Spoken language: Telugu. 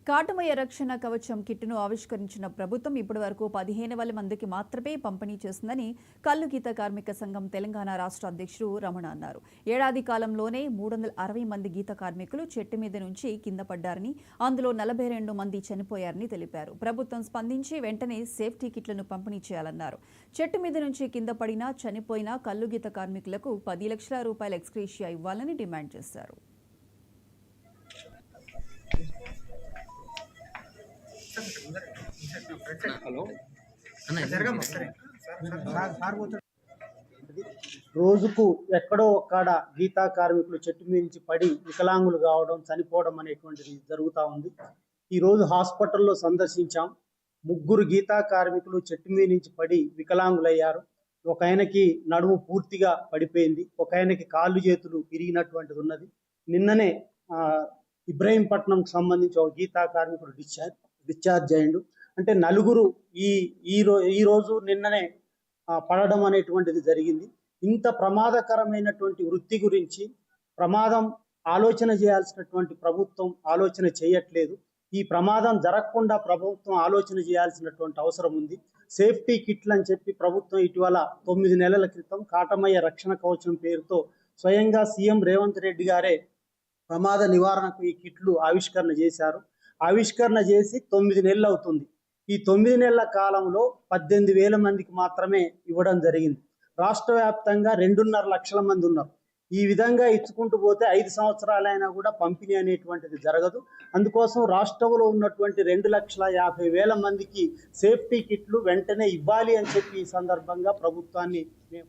కాటమయ్య రక్షణ కవచం కిట్ను ఆవిష్కరించిన ప్రభుత్వం ఇప్పటివరకు 15,000 మందికి మాత్రమే పంపిణీ చేసిందని కల్లు గీత కార్మిక సంఘం తెలంగాణ రాష్ట్ర అధ్యక్షుడు రమణ అన్నారు. ఏడాది కాలంలోనే 360 మంది గీత కార్మికులు చెట్టు మీద నుంచి కింద పడ్డారని, అందులో 42 మంది చనిపోయారని తెలిపారు. ప్రభుత్వం స్పందించి వెంటనే సేఫ్టీ కిట్లను పంపిణీ చేయాలన్నారు. చెట్టు మీద నుంచి కింద పడినా చనిపోయిన కల్లు గీత కార్మికులకు 10 లక్షల రూపాయల ఎక్స్గ్రేషియా ఇవ్వాలని డిమాండ్ చేశారు. రోజుకు ఎక్కడో ఒక్కడ గీతా కార్మికులు చెట్టు నుంచి పడి వికలాంగులు కావడం, చనిపోవడం అనేటువంటిది జరుగుతూ ఉంది. ఈరోజు హాస్పిటల్లో సందర్శించాం. 3 గీతా కార్మికులు చెట్టు మీద నుంచి పడి వికలాంగులయ్యారు. ఒక ఆయనకి నడుము పూర్తిగా పడిపోయింది, ఒక ఆయనకి కాళ్ళు చేతులు విరిగినటువంటిది ఉన్నది. నిన్ననే ఇబ్రహీంపట్నంకి సంబంధించి ఒక గీతా కార్మికుడు డిశ్చార్జ్ అయ్యిండు. అంటే నలుగురు ఈ రోజు నిన్ననే పడడం అనేటువంటిది జరిగింది. ఇంత ప్రమాదకరమైనటువంటి వృత్తి గురించి ఆలోచన చేయాల్సినటువంటి ప్రభుత్వం ఆలోచన చేయట్లేదు. ఈ ప్రమాదం జరగకుండా ప్రభుత్వం ఆలోచన చేయాల్సినటువంటి అవసరం ఉంది. సేఫ్టీ కిట్లు అని చెప్పి ప్రభుత్వం ఇటీవల 9 నెలల క్రితం కాటమయ్య రక్షణ కవచం పేరుతో స్వయంగా సీఎం రేవంత్ రెడ్డి గారే ప్రమాద నివారణకు ఈ కిట్లు ఆవిష్కరణ చేశారు. ఆవిష్కరణ చేసి 9 నెలలు అవుతుంది. ఈ 9 నెలల కాలంలో 18,000 మందికి మాత్రమే ఇవ్వడం జరిగింది. రాష్ట్ర వ్యాప్తంగా 2.5 లక్షల మంది ఉన్నారు. ఈ విధంగా ఇచ్చుకుంటూ పోతే 5 సంవత్సరాలైనా కూడా పంపిణీ అనేటువంటిది జరగదు. అందుకోసం రాష్ట్రంలో ఉన్నటువంటి 2,50,000 మందికి సేఫ్టీ కిట్లు వెంటనే ఇవ్వాలి అని చెప్పి ఈ సందర్భంగా ప్రభుత్వాన్ని మేము